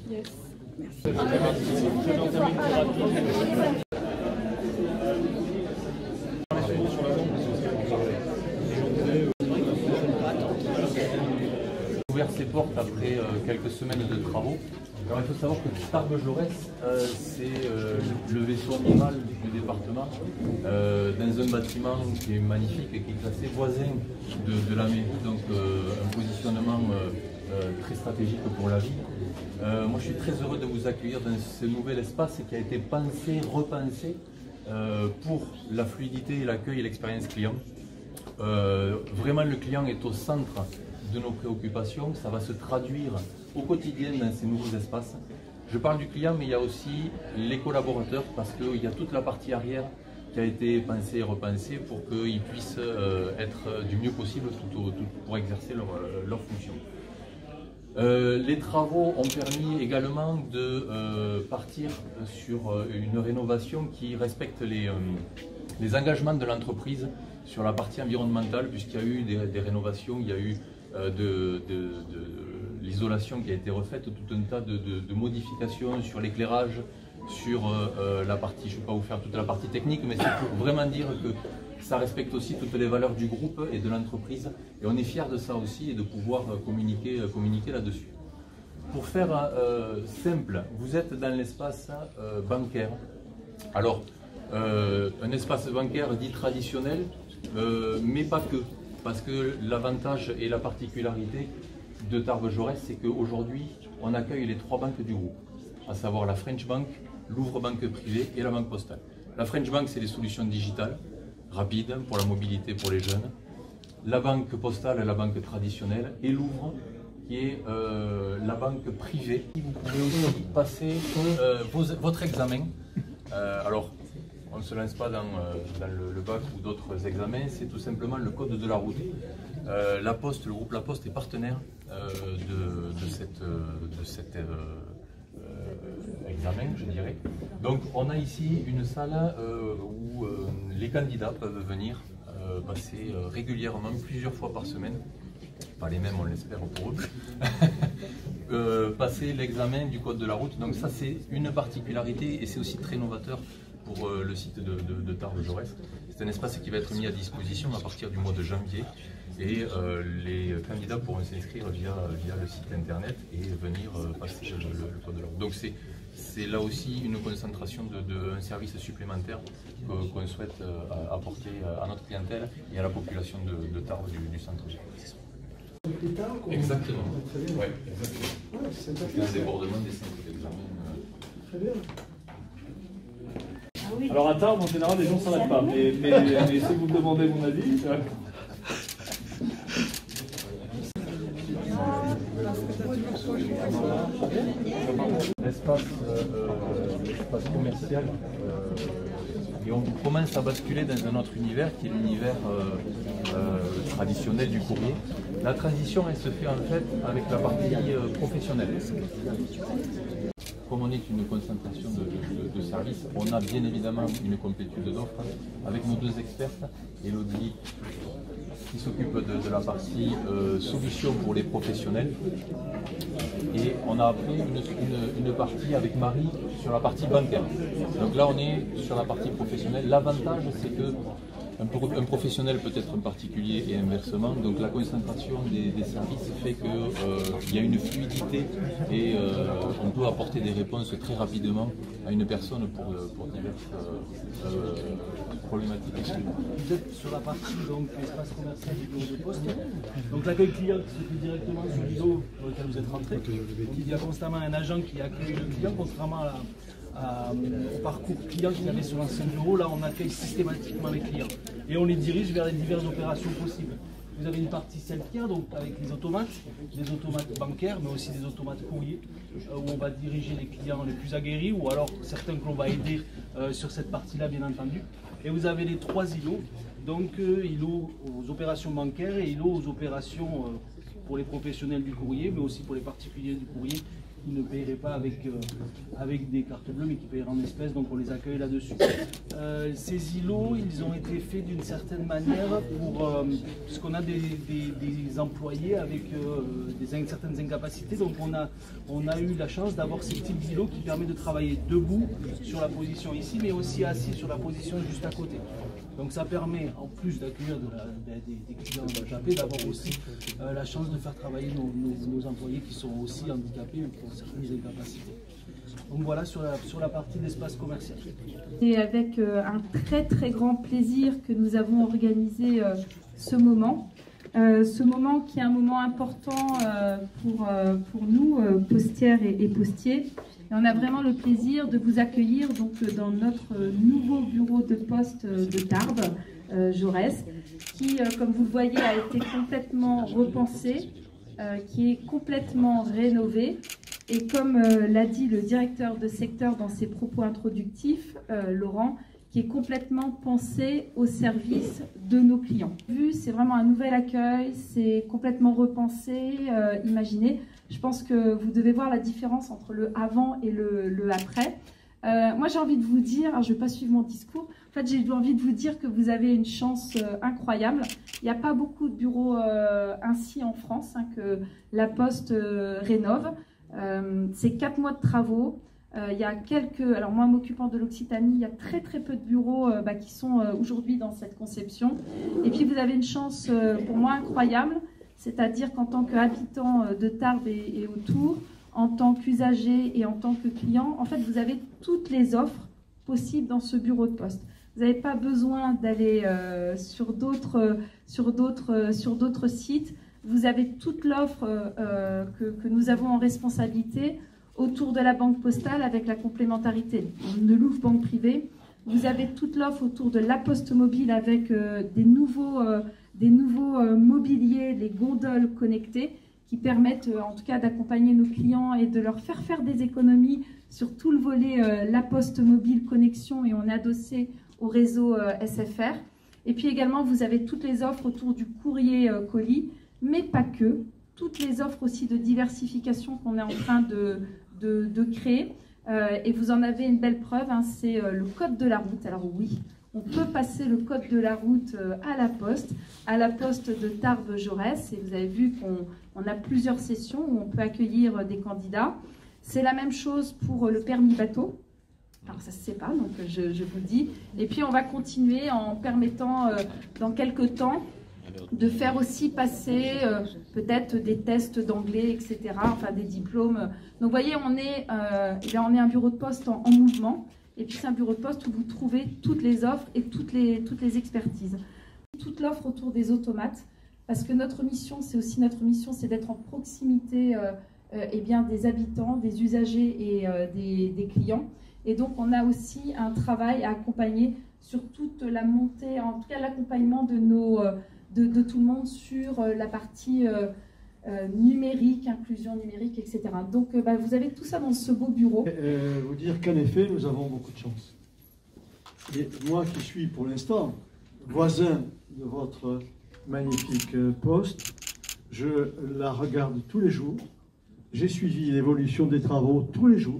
Yes. Merci. Ouvert ses portes après quelques semaines de travaux. Alors, il faut savoir que Tarbes Jaurès, c'est le vaisseau amiral du département, dans un bâtiment qui est magnifique et qui est classé voisin de la mairie, donc un positionnement très stratégique pour la ville. Moi, je suis très heureux de vous accueillir dans ce nouvel espace qui a été pensé, repensé pour la fluidité, l'accueil et l'expérience client. Vraiment, le client est au centre de nos préoccupations, ça va se traduire au quotidien dans ces nouveaux espaces. Je parle du client, mais il y a aussi les collaborateurs, parce qu'il y a toute la partie arrière qui a été pensée et repensée pour qu'ils puissent être du mieux possible pour exercer leur fonction. Les travaux ont permis également de partir sur une rénovation qui respecte les engagements de l'entreprise sur la partie environnementale, puisqu'il y a eu des rénovations, il y a eu de l'isolation qui a été refaite, tout un tas de modifications sur l'éclairage, sur la partie, je ne vais pas vous faire toute la partie technique, mais c'est pour vraiment dire que ça respecte aussi toutes les valeurs du groupe et de l'entreprise, et on est fiers de ça aussi et de pouvoir communiquer là-dessus. Pour faire simple, vous êtes dans l'espace bancaire. Alors, un espace bancaire dit traditionnel, mais pas que. Parce que l'avantage et la particularité de Tarbes Jaurès, c'est qu'aujourd'hui, on accueille les 3 banques du groupe, à savoir la French Bank, Louvre Banque Privée et la Banque Postale. La French Bank, c'est les solutions digitales, rapides, pour la mobilité pour les jeunes. La Banque Postale, la banque traditionnelle, et Louvre, qui est la banque privée. Vous pouvez aussi passer votre examen. Alors, on ne se lance pas dans le bac ou d'autres examens, c'est tout simplement le code de la route. La Poste, le groupe La Poste est partenaire de cet examen, je dirais. Donc on a ici une salle où les candidats peuvent venir passer régulièrement, plusieurs fois par semaine, pas les mêmes on l'espère pour eux, passer l'examen du code de la route. Donc ça c'est une particularité et c'est aussi très novateur pour le site de Tarbes Jaurès. C'est un espace qui va être mis à disposition à partir du mois de janvier et les candidats pourront s'inscrire via le site internet et venir passer le code de la route. Donc c'est là aussi une concentration d'un service supplémentaire qu'on souhaite apporter à notre clientèle et à la population de Tarbes du centre-ville. Exactement. Ouais, exactement. C'est un débordement des centres d'examen. Très bien. Alors à Tarbes, en général, les gens ne s'arrêtent pas. Mais si vous me demandez mon avis... L'espace commercial, et on commence à basculer dans un autre univers qui est l'univers traditionnel du courrier. La transition, elle se fait en fait avec la partie professionnelle. Comme on est une concentration de services, on a bien évidemment une complétude d'offres avec nos 2 expertes, Elodie qui s'occupe de la partie solutions pour les professionnels, et on a après une partie avec Marie sur la partie bancaire. Donc là on est sur la partie professionnelle. L'avantage c'est que un professionnel peut être un particulier et inversement, donc la concentration des services fait qu'il y a une fluidité et on peut apporter des réponses très rapidement à une personne pour diverses problématiques. Vous êtes sur la partie donc espace commercial du bureau de poste, donc l'accueil client qui se fait directement sur l'îlot dans lequel vous êtes rentré. Donc il y a constamment un agent qui accueille le client, contrairement au parcours client qu'il y avait sur l'ancien bureau. Là on accueille systématiquement les clients et on les dirige vers les diverses opérations possibles. Vous avez une partie self-care, donc avec les automates bancaires, mais aussi des automates courriers, où on va diriger les clients les plus aguerris, ou alors certains que l'on va aider sur cette partie-là, bien entendu. Et vous avez les 3 îlots, donc îlot aux opérations bancaires et îlot aux opérations pour les professionnels du courrier, mais aussi pour les particuliers du courrier, qui ne paieraient pas avec des cartes bleues, mais qui paieraient en espèces, donc on les accueille là-dessus. Ces îlots, ils ont été faits d'une certaine manière puisqu'on a des employés avec certaines incapacités, donc on a eu la chance d'avoir ce type d'îlot qui permet de travailler debout sur la position ici, mais aussi assis sur la position juste à côté. Donc ça permet, en plus d'accueillir des clients handicapés, d'avoir aussi la chance de faire travailler nos employés qui sont aussi handicapés ou qui ont certaines incapacités. Donc voilà sur la partie d'espace commercial. C'est avec un très grand plaisir que nous avons organisé ce moment. Ce moment qui est un moment important pour nous, postières et postiers. Et on a vraiment le plaisir de vous accueillir donc, dans notre nouveau bureau de poste de Tarbes, Jaurès, qui, comme vous le voyez, a été complètement repensé, qui est complètement rénové. Et comme l'a dit le directeur de secteur dans ses propos introductifs, Laurent, qui est complètement pensé au service de nos clients. C'est vraiment un nouvel accueil, c'est complètement repensé, imaginé. Je pense que vous devez voir la différence entre le avant et le après. Moi, j'ai envie de vous dire, alors je ne vais pas suivre mon discours, en fait, j'ai envie de vous dire que vous avez une chance incroyable. Il n'y a pas beaucoup de bureaux ainsi en France que la Poste rénove. C'est 4 mois de travaux. Il y a alors moi m'occupant de l'Occitanie, il y a très peu de bureaux qui sont aujourd'hui dans cette conception. Et puis vous avez une chance pour moi incroyable, c'est-à-dire qu'en tant qu'habitant de Tarbes et autour, en tant qu'usager et en tant que client, en fait vous avez toutes les offres possibles dans ce bureau de poste. Vous n'avez pas besoin d'aller sur d'autres sites. Vous avez toute l'offre que nous avons en responsabilité autour de la banque postale avec la complémentarité de Louvre Banque Privée. Vous avez toute l'offre autour de la Poste Mobile avec des nouveaux mobiliers, les gondoles connectées qui permettent en tout cas d'accompagner nos clients et de leur faire des économies sur tout le volet la Poste Mobile Connexion, et on est adossé au réseau SFR. Et puis également vous avez toutes les offres autour du courrier colis, mais pas que. Toutes les offres aussi de diversification qu'on est en train de créer. Et vous en avez une belle preuve, c'est le code de la route. Alors oui, on peut passer le code de la route à la poste de Tarbes-Jaurès. Et vous avez vu qu'on a plusieurs sessions où on peut accueillir des candidats. C'est la même chose pour le permis bateau. Alors ça ne se sait pas, donc je vous le dis. Et puis on va continuer en permettant dans quelques temps de faire aussi passer peut-être des tests d'anglais, etc., enfin des diplômes. Donc vous voyez, on est un bureau de poste en mouvement, et puis c'est un bureau de poste où vous trouvez toutes les offres et toutes les expertises. Toute l'offre autour des automates, parce que notre mission, c'est d'être en proximité des habitants, des usagers et des clients. Et donc on a aussi un travail à accompagner sur toute la montée, en tout cas l'accompagnement de tout le monde sur la partie numérique, inclusion numérique, etc. Donc vous avez tout ça dans ce beau bureau. Vous dire qu'en effet, nous avons beaucoup de chance. Et moi qui suis pour l'instant voisin de votre magnifique poste, je la regarde tous les jours. J'ai suivi l'évolution des travaux tous les jours.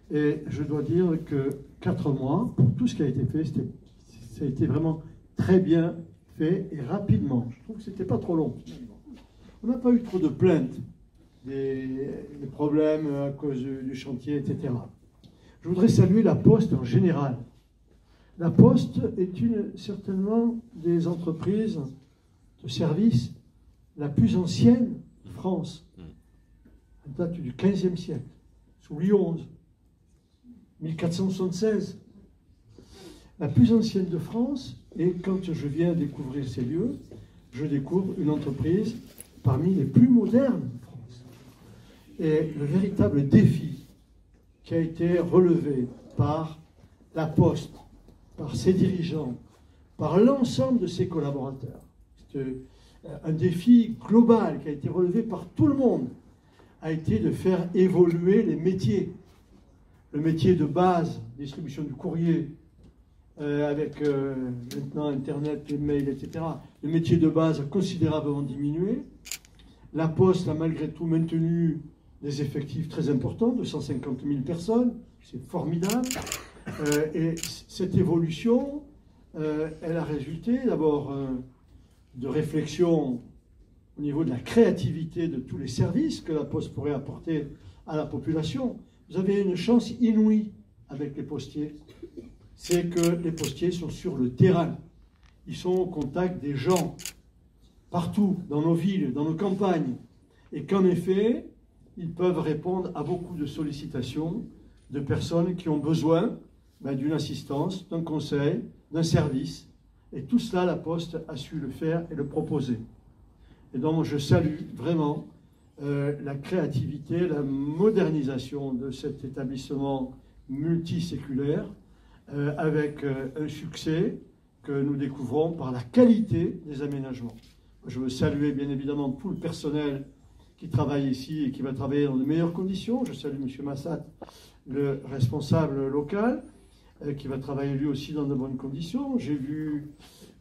Et je dois dire que 4 mois, pour tout ce qui a été fait, ça a été vraiment très bien fait et rapidement. Je trouve que c'était pas trop long. On n'a pas eu trop de plaintes, des problèmes à cause du chantier, etc. Je voudrais saluer la Poste en général. La Poste est certainement des entreprises de service la plus ancienne de France. Elle date du XVe siècle, sous Louis XI, 1476. La plus ancienne de France. Et quand je viens découvrir ces lieux, je découvre une entreprise parmi les plus modernes de France. Et le véritable défi qui a été relevé par la Poste, par ses dirigeants, par l'ensemble de ses collaborateurs, c'est un défi global qui a été relevé par tout le monde, a été de faire évoluer les métiers. Le métier de base, distribution du courrier, avec maintenant Internet, les mails, etc. Le métier de base a considérablement diminué. La Poste a malgré tout maintenu des effectifs très importants, 250 000 personnes, c'est formidable. Et cette évolution, elle a résulté d'abord de réflexion au niveau de la créativité de tous les services que la Poste pourrait apporter à la population. Vous avez une chance inouïe avec les postiers, c'est que les postiers sont sur le terrain. Ils sont au contact des gens, partout, dans nos villes, dans nos campagnes. Et qu'en effet, ils peuvent répondre à beaucoup de sollicitations de personnes qui ont besoin d'une assistance, d'un conseil, d'un service. Et tout cela, la Poste a su le faire et le proposer. Et donc, je salue vraiment la créativité, la modernisation de cet établissement multiséculaire avec un succès que nous découvrons par la qualité des aménagements. Je veux saluer bien évidemment tout le personnel qui travaille ici et qui va travailler dans de meilleures conditions. Je salue M. Massat, le responsable local, qui va travailler lui aussi dans de bonnes conditions. J'ai vu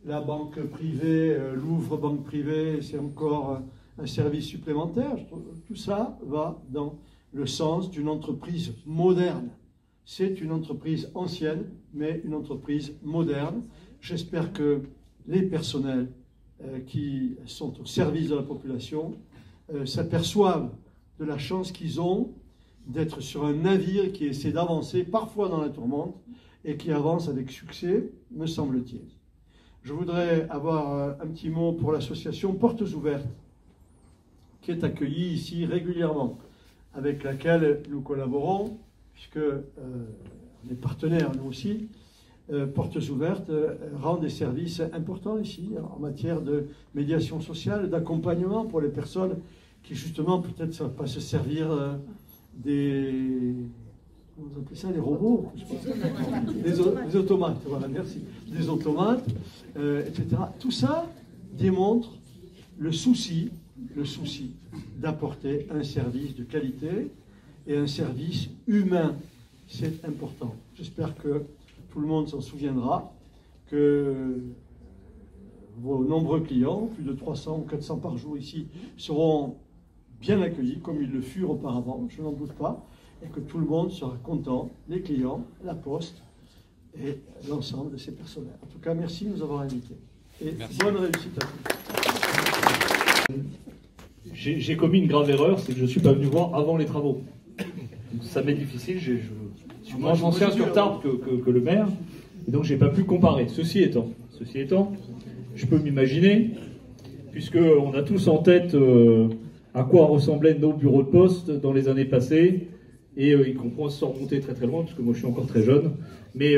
la banque privée, Louvre Banque Privée, c'est encore un service supplémentaire. Tout ça va dans le sens d'une entreprise moderne. C'est une entreprise ancienne, mais une entreprise moderne. J'espère que les personnels qui sont au service de la population s'aperçoivent de la chance qu'ils ont d'être sur un navire qui essaie d'avancer, parfois dans la tourmente, et qui avance avec succès, me semble-t-il. Je voudrais avoir un petit mot pour l'association Portes Ouvertes, qui est accueillie ici régulièrement, avec laquelle nous collaborons, puisque on est partenaires nous aussi. Portes Ouvertes rend des services importants ici en matière de médiation sociale, d'accompagnement pour les personnes qui justement peut-être ne savent pas se servir des... Comment vous appelez ça, les robots, des automates, voilà, merci. Des automates, etc. Tout ça démontre le souci d'apporter un service de qualité et un service humain. C'est important. J'espère que tout le monde s'en souviendra, que vos nombreux clients, plus de 300 ou 400 par jour ici, seront bien accueillis comme ils le furent auparavant, je n'en doute pas, et que tout le monde sera content, les clients, la Poste et l'ensemble de ces personnels. En tout cas, merci de nous avoir invités. Et merci. Bonne réussite à tous. J'ai commis une grave erreur, c'est que je ne suis pas venu voir avant les travaux. Donc, ça m'est difficile, je suis moins ancien sur Tarbes que le maire, et donc je n'ai pas pu comparer. Ceci étant, je peux m'imaginer, puisqu'on a tous en tête à quoi ressemblaient nos bureaux de poste dans les années passées, et y compris sans remonter très très loin, parce que moi je suis encore très jeune, mais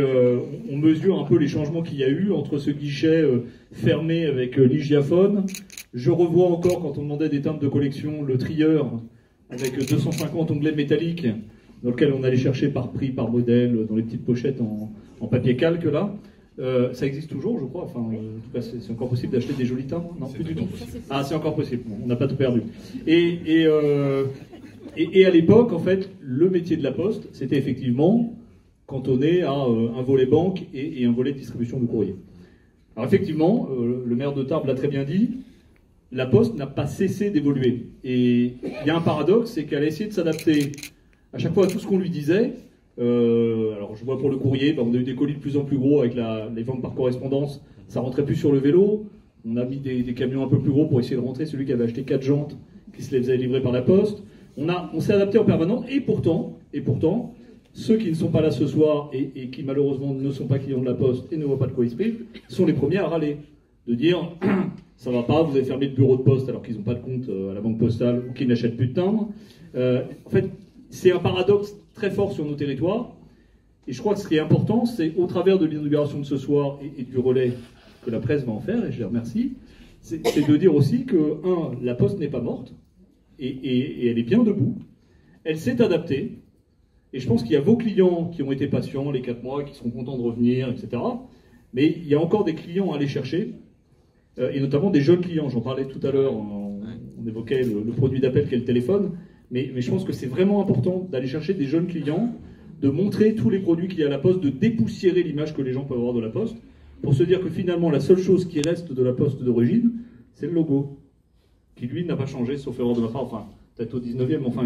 on mesure un peu les changements qu'il y a eu entre ce guichet fermé avec l'hygiaphone. Je revois encore, quand on demandait des timbres de collection, le trieur avec 250 onglets métalliques, dans lequel on allait chercher par prix, par modèle, dans les petites pochettes en papier calque là. Ça existe toujours, je crois. Enfin, en tout cas, c'est encore possible d'acheter des jolis timbres. Non, plus du tout. Ah, c'est encore possible. Bon, on n'a pas tout perdu. Et à l'époque, en fait, le métier de la Poste, c'était effectivement cantonné à un volet banque et un volet de distribution de courrier. Alors effectivement, le maire de Tarbes l'a très bien dit, la Poste n'a pas cessé d'évoluer. Et il y a un paradoxe, c'est qu'elle a essayé de s'adapter à chaque fois à tout ce qu'on lui disait. Alors je vois pour le courrier, on a eu des colis de plus en plus gros avec les ventes par correspondance, ça rentrait plus sur le vélo. On a mis des camions un peu plus gros pour essayer de rentrer celui qui avait acheté 4 jantes, qui se les faisait livrer par la Poste. On s'est adapté en permanence, et pourtant, ceux qui ne sont pas là ce soir et qui malheureusement ne sont pas clients de la Poste et ne voient pas de quoi ils se privent, sont les premiers à râler. De dire, ça va pas, vous avez fermé le bureau de poste alors qu'ils n'ont pas de compte à la banque postale ou qu'ils n'achètent plus de timbres. En fait, c'est un paradoxe très fort sur nos territoires. Et je crois que ce qui est important, c'est au travers de l'inauguration de ce soir et du relais que la presse va en faire, et je les remercie, c'est de dire aussi que, la Poste n'est pas morte, et elle est bien debout, elle s'est adaptée, et je pense qu'il y a vos clients qui ont été patients les 4 mois, qui seront contents de revenir, etc. Mais il y a encore des clients à aller chercher, et notamment des jeunes clients. J'en parlais tout à l'heure, on évoquait le produit d'appel qu'est le téléphone, mais je pense que c'est vraiment important d'aller chercher des jeunes clients, de montrer tous les produits qu'il y a à la Poste, de dépoussiérer l'image que les gens peuvent avoir de la Poste, pour se dire que finalement la seule chose qui reste de la Poste d'origine, c'est le logo, qui lui n'a pas changé, sauf erreur de ma part, enfin peut-être au 19e, enfin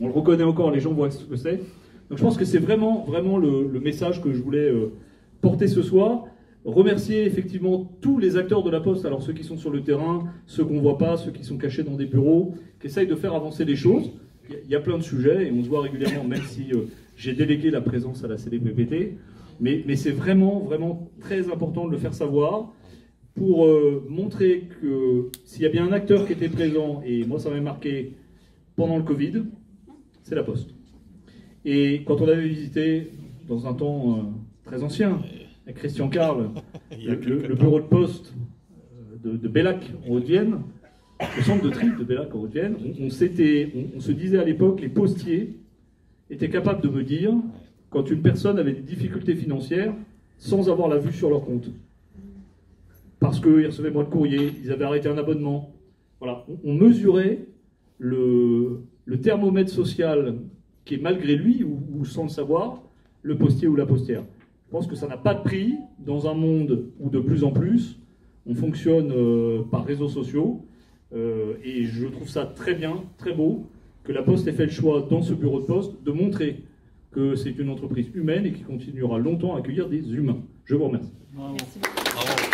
on le reconnaît encore, les gens voient ce que c'est. Donc je pense que c'est vraiment le message que je voulais porter ce soir. Remercier effectivement tous les acteurs de la Poste, alors ceux qui sont sur le terrain, ceux qu'on ne voit pas, ceux qui sont cachés dans des bureaux, qui essayent de faire avancer les choses. Il y a plein de sujets et on se voit régulièrement, même si j'ai délégué la présence à la CDPPT. Mais c'est vraiment très important de le faire savoir pour montrer que s'il y a bien un acteur qui était présent, et moi ça m'a marqué pendant le Covid, c'est la Poste. Et quand on avait visité, dans un temps très ancien, avec Christian Carle, le bureau de poste de Bellac en Haute-Vienne, le centre de tri de Bellac en Haute-Vienne, on se disait à l'époque, les postiers étaient capables de me dire quand une personne avait des difficultés financières sans avoir la vue sur leur compte. Parce qu'ils recevaient moins de courrier, ils avaient arrêté un abonnement. Voilà, on mesurait le thermomètre social qui est malgré lui, ou sans le savoir, le postier ou la postière. Je pense que ça n'a pas de prix dans un monde où de plus en plus on fonctionne par réseaux sociaux et je trouve ça très bien, très beau que la Poste ait fait le choix dans ce bureau de poste de montrer que c'est une entreprise humaine et qui continuera longtemps à accueillir des humains. Je vous remercie. Merci. Bravo.